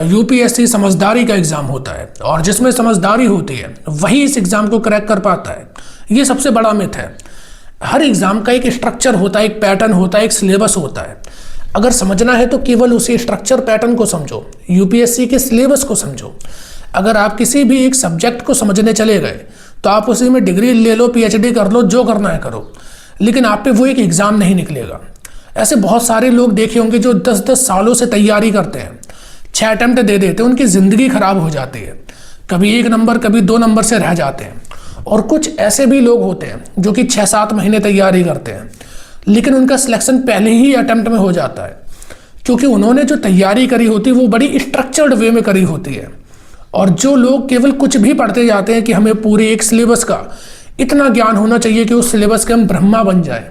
UPSC समझदारी का exam होता है और जिसमें समझदारी होती है वही इस एग्जाम को क्रैक कर पाता है। ये सबसे बड़ा मिथ है। हर एग्जाम का एक स्ट्रक्चर होता है, एक पैटर्न होता है, एक सिलेबस होता है। अगर समझना है तो केवल उसी स्ट्रक्चर पैटर्न को समझो, यूपीएससी के सिलेबस को समझो। अगर आप किसी भी एक सब्जेक्ट को समझने चले गए तो आप उसी में डिग्री ले लो, पीएचडी कर लो, जो करना है करो, लेकिन आप पे वो एक एग्जाम नहीं निकलेगा। ऐसे बहुत सारे लोग देखे होंगे जो 10-10 सालों से तैयारी करते हैं, 6 अटेम्प्ट दे देते हैं, उनकी ज़िंदगी खराब हो जाती है। कभी 1 नंबर कभी 2 नंबर से रह जाते हैं। और कुछ ऐसे भी लोग होते हैं जो कि 6-7 महीने तैयारी करते हैं, लेकिन उनका सिलेक्शन पहले ही अटेम्प्ट में हो जाता है, क्योंकि उन्होंने जो तैयारी करी होती है वो बड़ी स्ट्रक्चर्ड वे में करी होती है। और जो लोग केवल कुछ भी पढ़ते जाते हैं कि हमें पूरे एक सिलेबस का इतना ज्ञान होना चाहिए कि उस सिलेबस के हम ब्रह्मा बन जाए,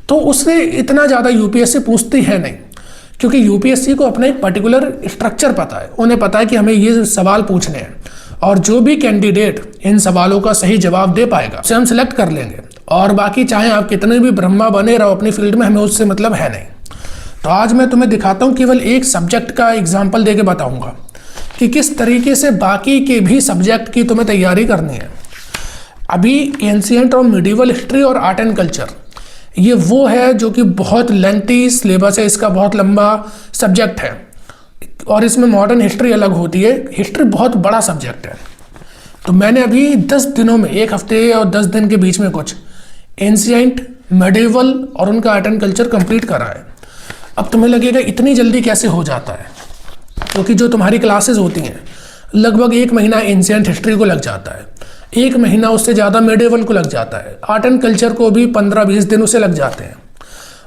तो उससे इतना ज़्यादा यूपीएससी पूछती है नहीं, क्योंकि यूपीएससी को अपना एक पर्टिकुलर स्ट्रक्चर पता है। उन्हें पता है कि हमें ये सवाल पूछने हैं और जो भी कैंडिडेट इन सवालों का सही जवाब दे पाएगा उसे हम सिलेक्ट कर लेंगे। और बाकी चाहे आप कितने भी ब्रह्मा बने रहो अपनी फील्ड में, हमें उससे मतलब है नहीं। तो आज मैं तुम्हें दिखाता हूँ, केवल एक सब्जेक्ट का एग्जाम्पल दे के बताऊँगा कि किस तरीके से बाकी के भी सब्जेक्ट की तुम्हें तैयारी करनी है। अभी एंशिएंट और मिडिवल हिस्ट्री और आर्ट एंड कल्चर, ये वो है जो कि बहुत लेंथी सिलेबस है, इसका बहुत लंबा सब्जेक्ट है और इसमें मॉडर्न हिस्ट्री अलग होती है। हिस्ट्री बहुत बड़ा सब्जेक्ट है। तो मैंने अभी 10 दिनों में, 1 हफ्ते और 10 दिन के बीच में कुछ एंशिएंट, मिडिवल और उनका आर्ट एंड कल्चर कंप्लीट करा है। अब तुम्हें लगेगा इतनी जल्दी कैसे हो जाता है, क्योंकि जो तुम्हारी क्लासेस होती हैं लगभग 1 महीना एंशिएंट हिस्ट्री को लग जाता है, 1 महीना उससे ज़्यादा मिडिवल को लग जाता है, आर्ट एंड कल्चर को भी 15-20 दिन उसे लग जाते हैं।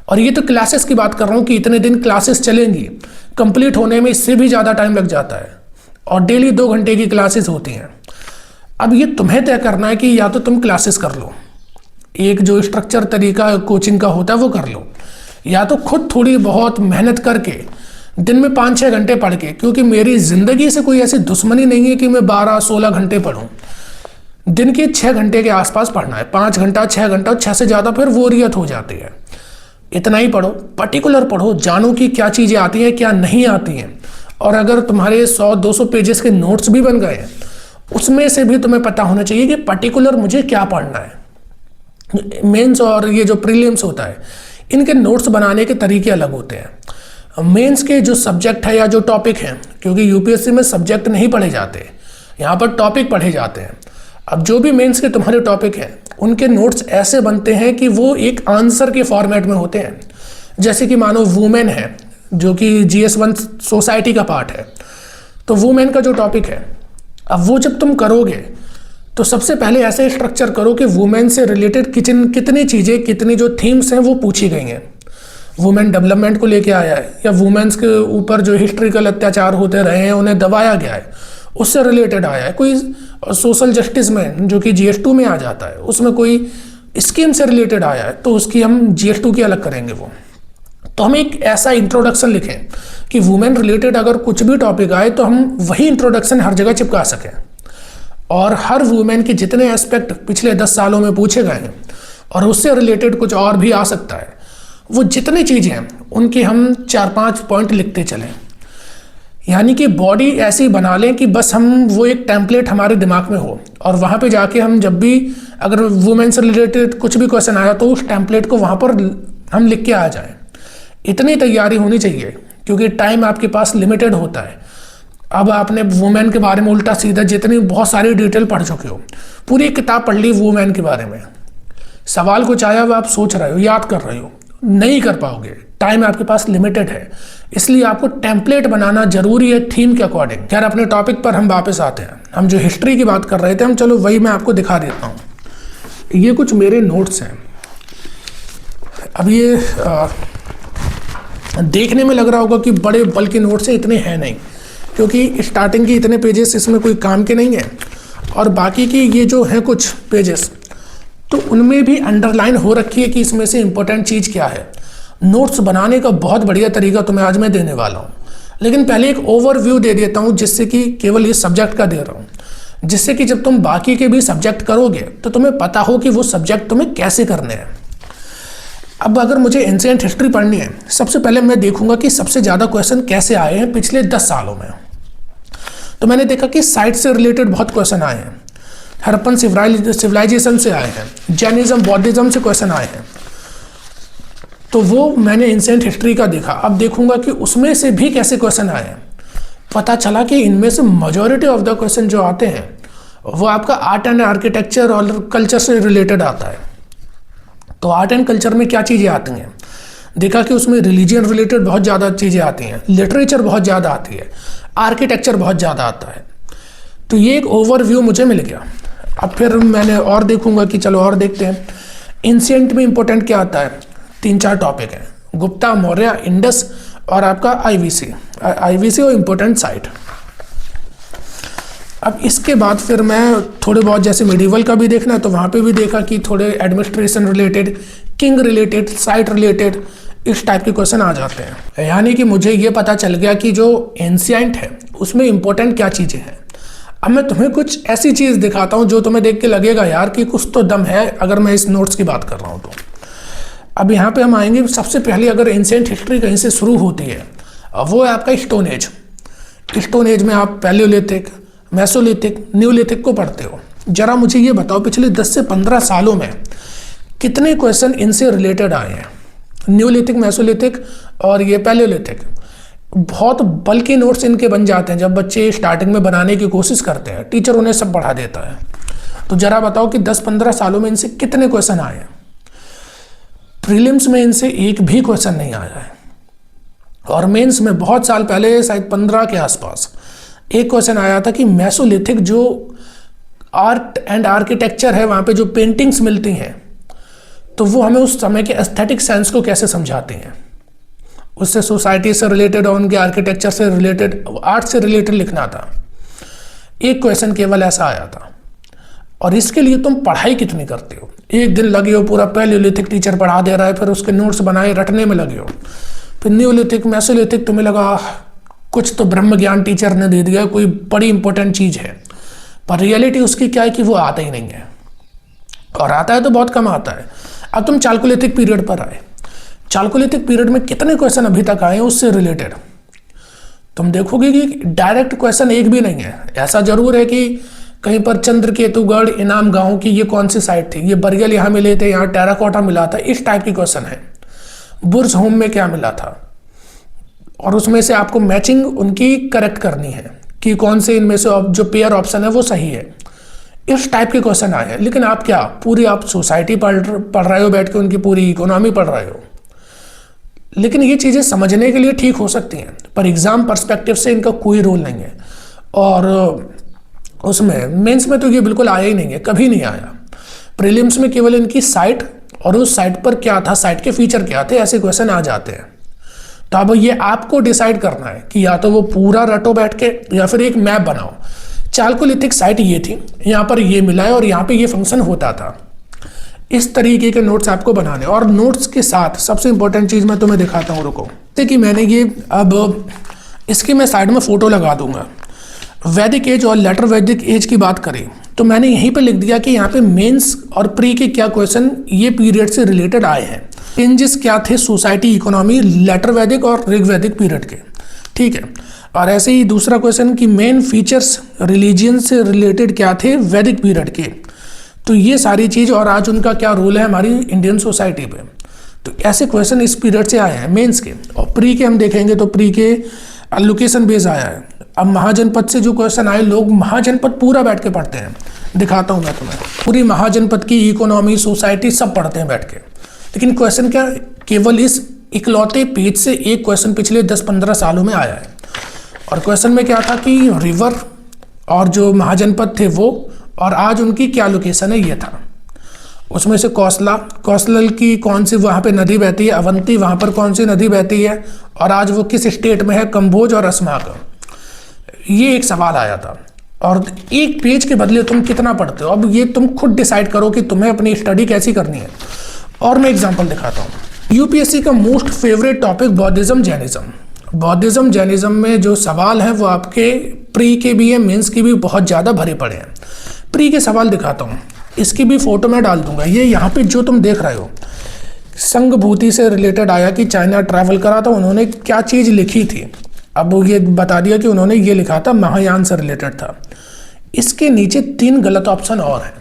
और ये तो क्लासेस की बात कर रहा हूँ कि इतने दिन क्लासेस चलेंगी, कंप्लीट होने में इससे भी ज़्यादा टाइम लग जाता है और डेली 2 घंटे की क्लासेस होती हैं। अब ये तुम्हें तय करना है कि या तो तुम क्लासेस कर लो, एक जो स्ट्रक्चर तरीका कोचिंग का होता है वो कर लो, या तो खुद थोड़ी बहुत मेहनत करके दिन में 5-6 घंटे पढ़ के, क्योंकि मेरी ज़िंदगी से कोई ऐसी दुश्मनी नहीं है कि मैं 12-16 घंटे पढूं। दिन के 6 घंटे के आसपास पढ़ना है, 5 घंटा 6 घंटा, 6 से ज़्यादा फिर बोरियत हो जाती है। इतना ही पढ़ो, पर्टिकुलर पढ़ो, जानो कि क्या चीज़ें आती हैं क्या नहीं आती हैं। और अगर तुम्हारे 100-200 पेजेस के नोट्स भी बन गए हैं, उसमें से भी तुम्हें पता होना चाहिए कि पर्टिकुलर मुझे क्या पढ़ना है। मेंस और ये जो प्रीलिम्स होता है, इनके नोट्स बनाने के तरीके अलग होते हैं। मेंस के जो सब्जेक्ट है या जो टॉपिक हैं, क्योंकि यूपीएससी में सब्जेक्ट नहीं पढ़े जाते, यहाँ पर टॉपिक पढ़े जाते हैं। अब जो भी मेंस के तुम्हारे टॉपिक हैं उनके नोट्स ऐसे बनते हैं कि वो एक आंसर के फॉर्मेट में होते हैं। जैसे कि मानो वुमेन है, जो कि GS1 सोसाइटी का पार्ट है, तो वुमेन का जो टॉपिक है, अब वो जब तुम करोगे तो सबसे पहले ऐसे स्ट्रक्चर करो कि वुमेन से रिलेटेड कितनी चीज़ें, कितनी जो थीम्स हैं वो पूछी गई हैं। वुमेन डेवलपमेंट को लेके आया है, या वुमेन्स के ऊपर जो हिस्ट्रिकल अत्याचार होते रहे हैं उन्हें दबाया गया है, उससे रिलेटेड आया है। कोई सोशल जस्टिस में जो कि GS2 में आ जाता है, उसमें कोई स्कीम से रिलेटेड आया है, तो उसकी हम GS2 की अलग करेंगे वो। तो हम एक ऐसा इंट्रोडक्शन लिखें कि वुमेन रिलेटेड अगर कुछ भी टॉपिक आए तो हम वही इंट्रोडक्शन हर जगह चिपका सकें। और हर वुमेन के जितने एस्पेक्ट पिछले 10 सालों में पूछे गए हैं और उससे रिलेटेड कुछ और भी आ सकता है, वो जितनी चीज़ें हैं उनके हम 4-5 पॉइंट लिखते चलें। यानी कि बॉडी ऐसी बना लें कि बस हम वो एक टेम्पलेट हमारे दिमाग में हो, और वहाँ पे जाके हम जब भी अगर वुमेन से रिलेटेड कुछ भी क्वेश्चन आया तो उस टेम्पलेट को वहाँ पर हम लिख के आ जाएं। इतनी तैयारी होनी चाहिए, क्योंकि टाइम आपके पास लिमिटेड होता है। अब आपने वुमेन के बारे में उल्टा सीधा जितनी बहुत सारी डिटेल पढ़ चुके हो, पूरी किताब पढ़ ली वुमेन के बारे में, सवाल कुछ आया वो आप सोच रहे हो, याद कर रहे हो, नहीं कर पाओगे, टाइम आपके पास लिमिटेड है। इसलिए आपको टेम्पलेट बनाना जरूरी है थीम के अकॉर्डिंग। खैर, अपने टॉपिक पर हम वापस आते हैं। हम जो हिस्ट्री की बात कर रहे थे, हम चलो वही मैं आपको दिखा देता हूँ। ये कुछ मेरे नोट्स हैं। अब ये देखने में लग रहा होगा कि बड़े बल्कि नोट्स हैं, इतने हैं नहीं, क्योंकि स्टार्टिंग की इतने पेजेस इसमें कोई काम के नहीं है। और बाकी की ये जो है कुछ पेजेस, तो उनमें भी अंडरलाइन हो रखी है कि इसमें से इम्पोर्टेंट चीज़ क्या है। नोट्स बनाने का बहुत बढ़िया तरीका तुम्हें आज मैं देने वाला हूँ, लेकिन पहले एक ओवरव्यू दे देता हूँ, जिससे कि केवल इस सब्जेक्ट का दे रहा हूँ, जिससे कि जब तुम बाकी के भी सब्जेक्ट करोगे तो तुम्हें पता हो कि वो सब्जेक्ट तुम्हें कैसे करने हैं। अब अगर मुझे एंशिएंट हिस्ट्री पढ़नी है, सबसे पहले मैं देखूंगा कि सबसे ज़्यादा क्वेश्चन कैसे आए हैं पिछले 10 सालों में। तो मैंने देखा कि साइट से रिलेटेड बहुत क्वेश्चन आए हैं, हड़प्पन सिविलाइजेशन से आए हैं, जैनिज्म बौद्धिज्म से क्वेश्चन आए हैं। तो वो मैंने एंशिएंट हिस्ट्री का देखा। अब देखूंगा कि उसमें से भी कैसे क्वेश्चन आए हैं। पता चला कि इनमें से मेजॉरिटी ऑफ द क्वेश्चन जो आते हैं वो आपका आर्ट एंड आर्किटेक्चर और कल्चर से रिलेटेड आता है। तो आर्ट एंड कल्चर में क्या चीज़ें आती हैं, देखा कि उसमें रिलीजन रिलेटेड बहुत ज़्यादा चीज़ें आती हैं, लिटरेचर बहुत ज़्यादा आती है, आर्किटेक्चर बहुत ज़्यादा आता है। तो ये एक ओवरव्यू मुझे मिल गया। अब फिर मैंने और देखूंगा कि चलो और देखते हैं एंशिएंट में इंपॉर्टेंट क्या आता है। 3-4 टॉपिक हैं, गुप्ता, मौर्य, इंडस और आपका आईवीसी और इम्पोर्टेंट साइट। अब इसके बाद फिर मैं थोड़े बहुत जैसे मेडिवल का भी देखना है तो वहाँ पे भी देखा कि थोड़े administration related, king related, site related इस टाइप के क्वेश्चन आ जाते हैं। यानी कि मुझे ये पता चल गया कि जो एंशिएंट है उसमें इंपॉर्टेंट क्या चीज़ें हैं। अब मैं तुम्हें कुछ ऐसी चीज़ दिखाता हूँ जो तुम्हें देख के लगेगा यार कि कुछ तो दम है, अगर मैं इस नोट्स की बात कर रहा हूँ तो। अब यहाँ पे हम आएंगे, सबसे पहले अगर एंशिएंट हिस्ट्री कहीं से शुरू होती है वो है आपका स्टोन एज। स्टोन एज में आप पैलियोलिथिक, मेसोलिथिक, न्यूलिथिक को पढ़ते हो। जरा मुझे ये बताओ पिछले 10 से 15 सालों में कितने क्वेश्चन इनसे रिलेटेड आए हैं, न्यूलिथिक, मेसोलिथिक और ये पैलियोलिथिक। बहुत बल्कि नोट्स इनके बन जाते हैं जब बच्चे स्टार्टिंग में बनाने की कोशिश करते हैं, टीचर उन्हें सब पढ़ा देता है। तो जरा बताओ कि 10-15 सालों में इनसे कितने क्वेश्चन आए हैं। प्रीलिम्स में इनसे एक भी क्वेश्चन नहीं आया है, और मेंस में बहुत साल पहले शायद 15 के आसपास एक क्वेश्चन आया था कि मेसोलिथिक जो आर्ट एंड आर्किटेक्चर है, वहाँ पे जो पेंटिंग्स मिलती हैं तो वो हमें उस समय के एस्थेटिक सेंस को कैसे समझाती हैं। उससे सोसाइटी से रिलेटेड और उनके आर्किटेक्चर से रिलेटेड, आर्ट से रिलेटेड लिखना था। एक क्वेश्चन केवल ऐसा आया था। और इसके लिए तुम पढ़ाई कितनी करते हो, एक दिन लगे हो पूरा पैलियोलिथिक टीचर पढ़ा दे रहा है, फिर उसके नोट्स बनाए रटने में लगे हो, फिर न्यूलिथिक, मेसोलिथिक तुम्हें लगा कुछ तो ब्रह्म ज्ञान टीचर ने दे दिया, कोई बड़ी इंपॉर्टेंट चीज़ है। पर रियलिटी उसकी क्या है कि वो आता ही नहीं है, और आता है तो बहुत कम आता है। अब तुम चालकोलिथिक पीरियड पर आए, चालकोलिथिक पीरियड में कितने क्वेश्चन अभी तक आए हैं उससे रिलेटेड। तुम देखोगे कि डायरेक्ट क्वेश्चन एक भी नहीं है। ऐसा जरूर है कि कहीं पर चंद्रकेतुगढ़, इनाम गांव की ये कौन सी साइट थी, ये बरियल यहाँ मिले थे, यहाँ टेराकोटा मिला था, इस टाइप की क्वेश्चन है। बुर्ज होम में क्या मिला था, और उसमें से आपको मैचिंग उनकी करेक्ट करनी है कि कौन से इनमें से जो पेयर ऑप्शन है वो सही है। इस टाइप के क्वेश्चन आए हैं। लेकिन आप क्या पूरी आप सोसाइटी पढ़ रहे हो बैठ के, उनकी पूरी इकोनॉमी पढ़ रहे हो। लेकिन ये चीज़ें समझने के लिए ठीक हो सकती हैं, पर एग्जाम पर्सपेक्टिव से इनका कोई रोल नहीं है। और उसमें मेंस में तो ये बिल्कुल आया ही नहीं है, कभी नहीं आया। प्रीलिम्स में केवल इनकी साइट और उस साइट पर क्या था, साइट के फीचर क्या थे, ऐसे क्वेश्चन आ जाते हैं। तो अब ये आपको डिसाइड करना है कि या तो वो पूरा रटो बैठ के, या फिर एक मैप बनाओ। चालकोलिथिक साइट ये थी, यहाँ पर ये मिला है और यहाँ पे ये फंक्शन होता था। इस तरीके के नोट्स आपको बनाने, और नोट्स के साथ सबसे इंपॉर्टेंट चीज़ मैं तुम्हें दिखाता हूँ, रुको। जैसे कि मैंने ये अब इसकी मैं साइड में फोटो लगा दूंगा। वैदिक एज और लेटर वैदिक एज की बात करें तो मैंने यहीं पे लिख दिया कि यहाँ पे मेंस और प्री के क्या क्वेश्चन ये पीरियड से रिलेटेड आए हैं। चेंजेस क्या थे सोसाइटी, इकोनॉमी, लेटर वैदिक और ऋग वैदिक पीरियड के, ठीक है। और ऐसे ही दूसरा क्वेश्चन कि मेन फीचर्स रिलीजियन से रिलेटेड क्या थे वैदिक पीरियड के। तो ये सारी चीज़, और आज उनका क्या रोल है हमारी इंडियन सोसाइटी पे। तो ऐसे क्वेश्चन इस पीरियड से आए हैं मेंस के। और प्री के हम देखेंगे तो प्री के लोकेशन बेस आया है। अब महाजनपद से जो क्वेश्चन आए, लोग महाजनपद पूरा बैठ के पढ़ते हैं। दिखाता हूँ मैं तुम्हें, पूरी महाजनपद की इकोनॉमी, सोसाइटी सब पढ़ते हैं बैठ के। लेकिन क्वेश्चन क्या, केवल इस इकलौते पेज से एक क्वेश्चन पिछले 10-15 सालों में आया है। और क्वेश्चन में क्या था कि रिवर और जो महाजनपद थे वो, और आज उनकी क्या लोकेशन है ये था। उसमें से कौशल की कौन सी वहाँ पे नदी बहती है, अवंती वहाँ पर कौन सी नदी बहती है, और आज वो किस स्टेट में है, कंबोज और असमा का। ये एक सवाल आया था। और एक पेज के बदले तुम कितना पढ़ते हो, अब ये तुम खुद डिसाइड करो कि तुम्हें अपनी स्टडी कैसी करनी है। और मैं एग्जांपल दिखाता हूँ। यूपीएससी का most favourite topic बौद्धिज्म, Jainism. बौद्धिज्म Jainism में जो सवाल है वो आपके प्री के भी है, मेंस के भी बहुत ज़्यादा भरे पड़े हैं। प्री के सवाल दिखाता हूँ, इसकी भी फोटो मैं डाल दूंगा। ये यहाँ पे जो तुम देख रहे हो संघभूति से रिलेटेड आया कि चाइना ट्रैवल करा था, उन्होंने क्या चीज़ लिखी थी। अब ये बता दिया कि उन्होंने ये लिखा था महायान से रिलेटेड था। इसके नीचे 3 गलत ऑप्शन और हैं।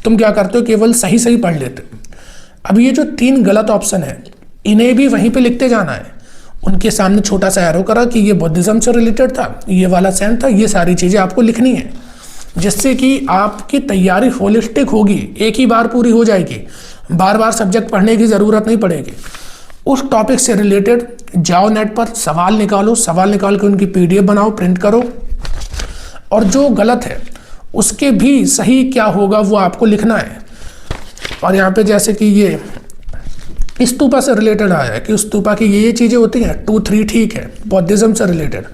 तुम क्या करते हो, केवल सही सही पढ़ लेते हो। अब ये जो 3 गलत ऑप्शन है इन्हें भी वहीं पे लिखते जाना है। उनके सामने छोटा सा एरो करा कि ये बुद्धिज्म से रिलेटेड था, ये वाला सेंट था, ये सारी चीज़ें आपको लिखनी है, जिससे कि आपकी तैयारी होलिस्टिक होगी, एक ही बार पूरी हो जाएगी, बार बार सब्जेक्ट पढ़ने की ज़रूरत नहीं पड़ेगी। उस टॉपिक से रिलेटेड जाओ नेट पर, सवाल निकालो, सवाल निकाल के उनकी PDF बनाओ, प्रिंट करो, और जो गलत है उसके भी सही क्या होगा वो आपको लिखना है। और यहाँ पे जैसे कि ये स्तूपा से रिलेटेड आया है कि स्तूपा की ये चीज़ें होती हैं, 2 3 ठीक है, बौद्धिज्म से रिलेटेड।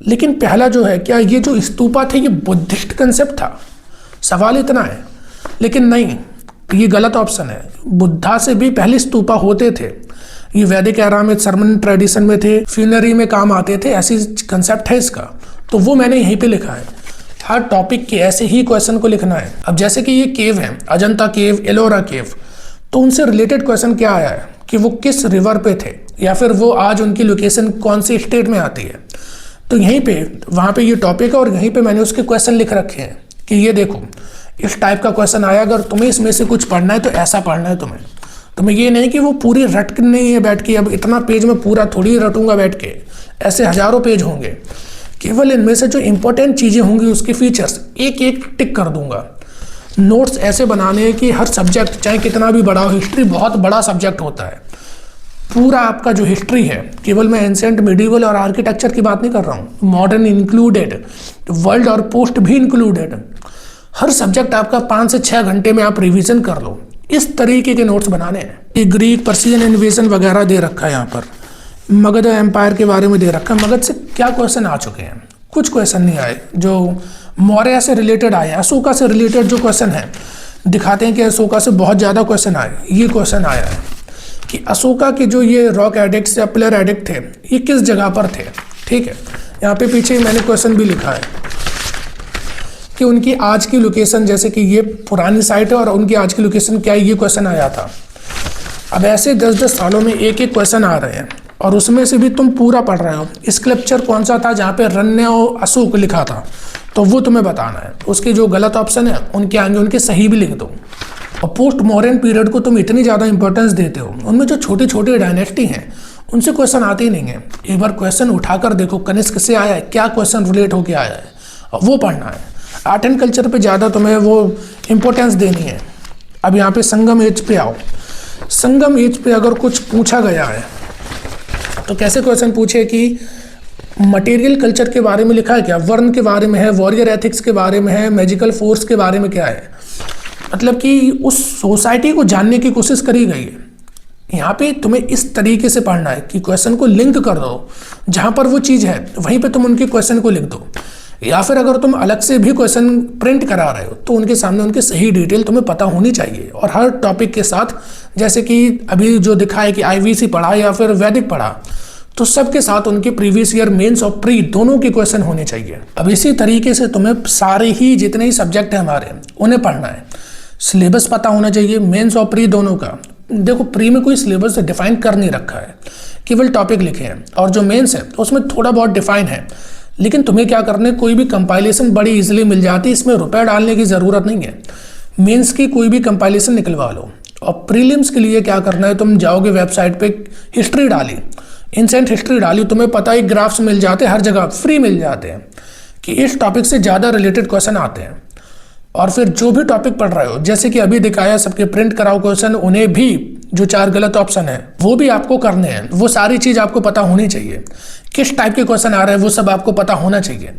लेकिन पहला जो है, क्या ये जो स्तूपा थे ये बुद्धिस्ट कंसेप्ट था? सवाल इतना है। लेकिन नहीं, ये गलत ऑप्शन है। बुद्धा से भी पहले स्तूपा होते थे, ये वैदिक एरा में सर्मन ट्रेडिशन में थे, फ्यूनरी में काम आते थे, ऐसी कंसेप्ट है इसका। तो वो मैंने यहीं पे लिखा है। हर टॉपिक के ऐसे ही क्वेश्चन को लिखना है। अब जैसे कि ये केव है, अजंता केव, एलोरा केव, तो उनसे रिलेटेड क्वेश्चन क्या आया है कि वो किस रिवर पे थे, या फिर वो आज उनकी लोकेशन कौन सी स्टेट में आती है। तो यहीं पे वहाँ पे ये टॉपिक है और यहीं पे मैंने उसके क्वेश्चन लिख रखे हैं कि ये देखो इस टाइप का क्वेश्चन आया, अगर तुम्हें इसमें से कुछ पढ़ना है तो ऐसा पढ़ना है तुम्हें ये नहीं कि वो पूरी रट नहीं है बैठ के, अब इतना पेज में पूरा थोड़ी रटूंगा बैठ के, ऐसे हजारों पेज होंगे। केवल इनमें से जो इंपॉर्टेंट चीज़ें होंगी उसके फीचर्स एक एक टिक कर दूंगा। नोट्स ऐसे बनाने हैं कि हर सब्जेक्ट चाहे कितना भी बड़ा हो, हिस्ट्री बहुत बड़ा सब्जेक्ट होता है, पूरा आपका जो हिस्ट्री है, केवल मैं एंसेंट, मिडिवल और आर्किटेक्चर की बात नहीं कर रहा हूँ, मॉडर्न इंक्लूडेड, वर्ल्ड और पोस्ट भी इंक्लूडेड, हर सब्जेक्ट आपका 5 से 6 घंटे में आप रिवीजन कर लो। इस तरीके के नोट्स बनाने हैं। ये ग्रीक, पर्शियन इन्वेजन वगैरह दे रखा है यहाँ पर, मगध एम्पायर के बारे में दे रखा है। मगध से क्या क्वेश्चन आ चुके हैं? कुछ क्वेश्चन नहीं आए। जो मौर्य से रिलेटेड आए, अशोका से रिलेटेड जो क्वेश्चन है दिखाते हैं कि अशोका से बहुत ज़्यादा क्वेश्चन आए। ये क्वेश्चन आया है कि अशोका के जो ये रॉक एडिक्ट्स या पिलर एडिक्ट थे ये किस जगह पर थे। ठीक है, यहाँ पे पीछे मैंने क्वेश्चन भी लिखा है कि उनकी आज की लोकेशन, जैसे कि ये पुरानी साइट है और उनकी आज की लोकेशन क्या है, ये क्वेश्चन आया था। अब ऐसे 10-10 सालों में एक एक क्वेश्चन आ रहे हैं और उसमें से भी तुम पूरा पढ़ रहे हो। स्क्रिप्चर कौन सा था जहाँ पे रण्य और अशोक लिखा था, तो वो तुम्हें बताना है। उसके जो गलत ऑप्शन है उनके आगे उनके सही भी लिख दो। और पोस्ट मॉडर्न पीरियड को तुम इतनी ज़्यादा इंपॉर्टेंस देते हो, उनमें जो छोटे छोटे डायनेस्टी हैं उनसे क्वेश्चन आते ही नहीं है। एक बार क्वेश्चन उठाकर देखो कनिष्क से आया है, क्या क्वेश्चन रिलेट होकर आया है, और वो पढ़ना है। आर्ट एंड कल्चर पे ज़्यादा तुम्हें वो इम्पोर्टेंस देनी है। अब यहाँ पे संगम एज पे आओ। संगम एज पे अगर कुछ पूछा गया है तो कैसे क्वेश्चन पूछे कि मटेरियल कल्चर के बारे में लिखा है क्या, वर्ण के बारे में है, वॉरियर एथिक्स के बारे में है, मैजिकल फोर्स के बारे में क्या है, मतलब कि उस सोसाइटी को जानने की कोशिश करी गई है। यहाँ पे तुम्हें इस तरीके से पढ़ना है कि क्वेश्चन को लिंक कर दो, जहाँ पर वो चीज़ है वहीं पे तुम उनके क्वेश्चन को लिख दो। या फिर अगर तुम अलग से भी क्वेश्चन प्रिंट करा रहे हो तो उनके सामने उनकी सही डिटेल तुम्हें पता होनी चाहिए। और हर टॉपिक के साथ, जैसे कि अभी जो दिखा है कि IVC पढ़ा या फिर वैदिक पढ़ा, तो सबके साथ उनके प्रीवियस ईयर, मेंस और प्री दोनों के क्वेश्चन होने चाहिए। अब इसी तरीके से तुम्हें सारे ही जितने ही सब्जेक्ट हैं हमारे उन्हें पढ़ना है। सिलेबस पता होना चाहिए, मेंस और प्री दोनों का। देखो प्री में कोई सिलेबस डिफाइन कर नहीं रखा है, केवल टॉपिक लिखे हैं, और जो मेंस है उसमें थोड़ा बहुत डिफाइन है। लेकिन तुम्हें क्या करना है, कोई भी कंपाइलेशन बड़ी इजीली मिल जाती है, इसमें रुपए डालने की ज़रूरत नहीं है। मेंस की कोई भी कंपाइलेशन निकलवा लो। और प्रीलिम्स के लिए क्या करना है, तुम जाओगे वेबसाइट पे, हिस्ट्री डाली, एंशिएंट हिस्ट्री डाली, तुम्हें पता है ग्राफ्स मिल जाते हैं, हर जगह फ्री मिल जाते हैं कि इस टॉपिक से ज़्यादा रिलेटेड क्वेश्चन आते हैं। और फिर जो भी टॉपिक पढ़ रहे हो, जैसे कि अभी दिखाया, सबके प्रिंट कराओ क्वेश्चन, उन्हें भी जो 4 गलत ऑप्शन है वो भी आपको करने हैं। वो सारी चीज़ आपको पता होनी चाहिए, किस टाइप के क्वेश्चन आ रहे हैं वो सब आपको पता होना चाहिए।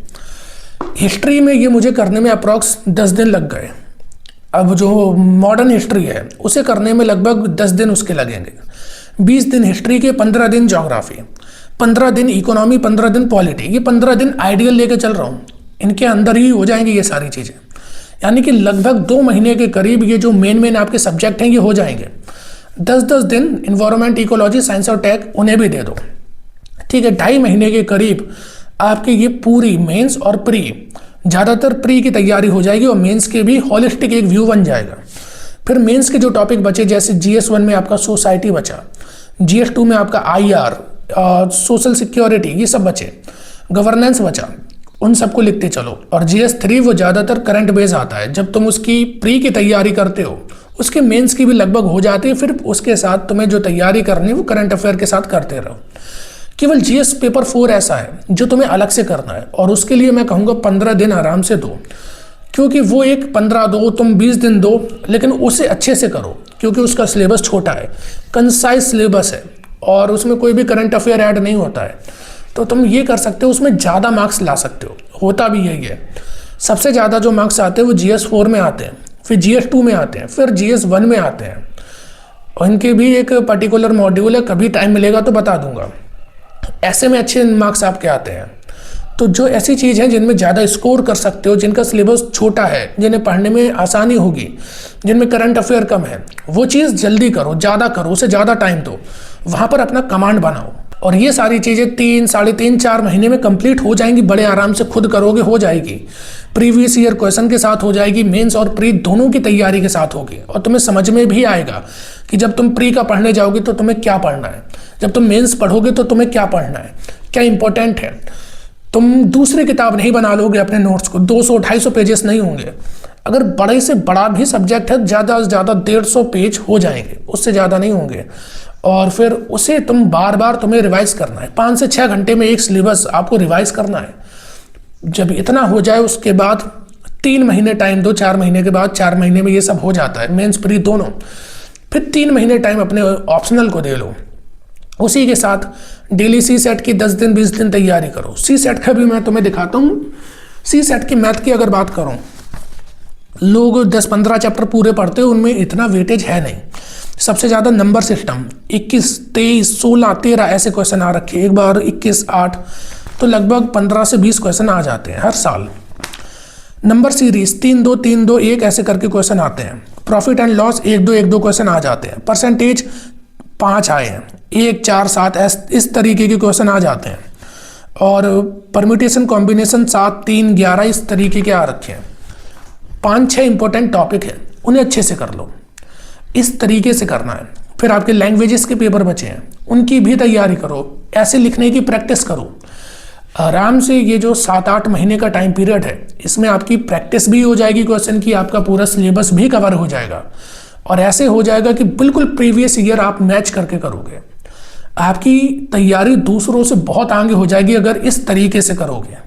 हिस्ट्री में ये मुझे करने में अप्रॉक्स 10 दिन लग गए। अब जो मॉडर्न हिस्ट्री है उसे करने में लगभग 10 दिन उसके लगेंगे। 20 दिन हिस्ट्री के, 15 दिन ज्योग्राफी, 15 दिन इकोनॉमी, 15 दिन पॉलिटी। ये 15 दिन आइडियल लेके चल रहा हूँ, इनके अंदर ही हो जाएंगी ये सारी चीज़ें। यानी कि लगभग 2 महीने के करीब ये जो मेन आपके सब्जेक्ट हैं ये हो जाएंगे। 10-10 दिन इन्वायरमेंट, इकोलॉजी, साइंस और टेक उन्हें भी दे दो। ठीक है, 2.5 महीने के करीब आपकी ये पूरी मेंस और प्री, ज़्यादातर प्री की तैयारी हो जाएगी और मेंस के भी होलिस्टिक एक व्यू बन जाएगा। फिर मेंस के जो टॉपिक बचे, जैसे GS1 में आपका सोसाइटी बचा, GS2 में आपका IR, सोशल सिक्योरिटी, ये सब बचे, गवर्नेंस बचा, उन सबको लिखते चलो। और GS3 वो ज़्यादातर करंट बेस आता है, जब तुम उसकी प्री की तैयारी करते हो उसके मेंस की भी लगभग हो जाती है, फिर उसके साथ तुम्हें जो तैयारी करनी है वो करंट अफेयर के साथ करते रहो। केवल GS पेपर 4 ऐसा है जो तुम्हें अलग से करना है, और उसके लिए मैं कहूँगा 15 दिन आराम से दो, क्योंकि वो एक 15 दो, तुम 20 दिन दो, लेकिन उसे अच्छे से करो, क्योंकि उसका सिलेबस छोटा है, कंसाइज सिलेबस है, और उसमें कोई भी करंट अफेयर ऐड नहीं होता है। तो तुम ये कर सकते हो, उसमें ज़्यादा मार्क्स ला सकते हो, होता भी यही है। सबसे ज़्यादा जो मार्क्स आते हैं वो GS4 में आते हैं, फिर GS2 में आते हैं, फिर GS1 में आते हैं, और इनके भी एक पर्टिकुलर मॉड्यूल है, कभी टाइम मिलेगा तो बता दूंगा। ऐसे में अच्छे मार्क्स आपके आते हैं। तो जो ऐसी चीज़ है जिनमें ज़्यादा स्कोर कर सकते हो, जिनका सिलेबस छोटा है, जिन्हें पढ़ने में आसानी होगी, जिनमें करंट अफेयर कम है, वो चीज़ जल्दी करो, ज़्यादा करो, उसे ज़्यादा टाइम दो, वहाँ पर अपना कमांड बनाओ। और ये सारी चीज़ें 3, साढ़े 3, 4 महीने में कंप्लीट हो जाएंगी, बड़े आराम से खुद करोगे, हो जाएगी। प्रीवियस ईयर क्वेश्चन के साथ हो जाएगी, मेंस और प्री दोनों की तैयारी के साथ होगी, और तुम्हें समझ में भी आएगा कि जब तुम प्री का पढ़ने जाओगे तो तुम्हें क्या पढ़ना है, जब तुम मेंस पढ़ोगे तो तुम्हें क्या पढ़ना है, क्या इंपॉर्टेंट है। तुम दूसरी किताब नहीं बना लोगे अपने नोट्स को, 200-250 पेजेस नहीं होंगे। अगर बड़े से बड़ा भी सब्जेक्ट है, ज़्यादा से ज़्यादा 150 पेज हो जाएंगे, उससे ज़्यादा नहीं होंगे। और फिर उसे तुम बार बार तुम्हें रिवाइज करना है, 5 से 6 घंटे में एक सिलेबस आपको रिवाइज करना है। जब इतना हो जाए उसके बाद 3 महीने टाइम दो, 4 महीने के बाद, 4 महीने में ये सब हो जाता है, मेंस प्री दोनों। फिर 3 महीने टाइम अपने ऑप्शनल को दे लो, उसी के साथ डेली CSET की 10 दिन 20 दिन तैयारी करो। CSET का भी मैं तुम्हें दिखाता हूँ। CSET की मैथ की अगर बात करूँ, लोग 10-15 चैप्टर पूरे पढ़ते हैं, उनमें इतना वेटेज है नहीं। सबसे ज़्यादा नंबर सिस्टम 21, 23, 16, 13 ऐसे क्वेश्चन आ रखे, एक बार 21, 8, तो लगभग 15 से 20 क्वेश्चन आ जाते हैं हर साल। नंबर सीरीज 3, 2, 3, 2, 1 ऐसे करके क्वेश्चन आते हैं। प्रॉफिट एंड लॉस 1, 2, 1, 2 क्वेश्चन आ जाते हैं। परसेंटेज 5 आए हैं, 1, 4, 7 इस तरीके के क्वेश्चन आ जाते हैं। और परम्यूटेशन कॉम्बिनेशन 7, 3, 11 इस तरीके के आ रखे हैं। 5-6 इंपॉर्टेंट टॉपिक है, उन्हें अच्छे से कर लो, इस तरीके से करना है। फिर आपके लैंग्वेजेस के पेपर बचे हैं, उनकी भी तैयारी करो, ऐसे लिखने की प्रैक्टिस करो आराम से। ये जो 7-8 महीने का टाइम पीरियड है, इसमें आपकी प्रैक्टिस भी हो जाएगी क्वेश्चन की, आपका पूरा सिलेबस भी कवर हो जाएगा, और ऐसे हो जाएगा कि बिल्कुल प्रीवियस ईयर आप मैच करके करोगे। आपकी तैयारी दूसरों से बहुत आगे हो जाएगी अगर इस तरीके से करोगे।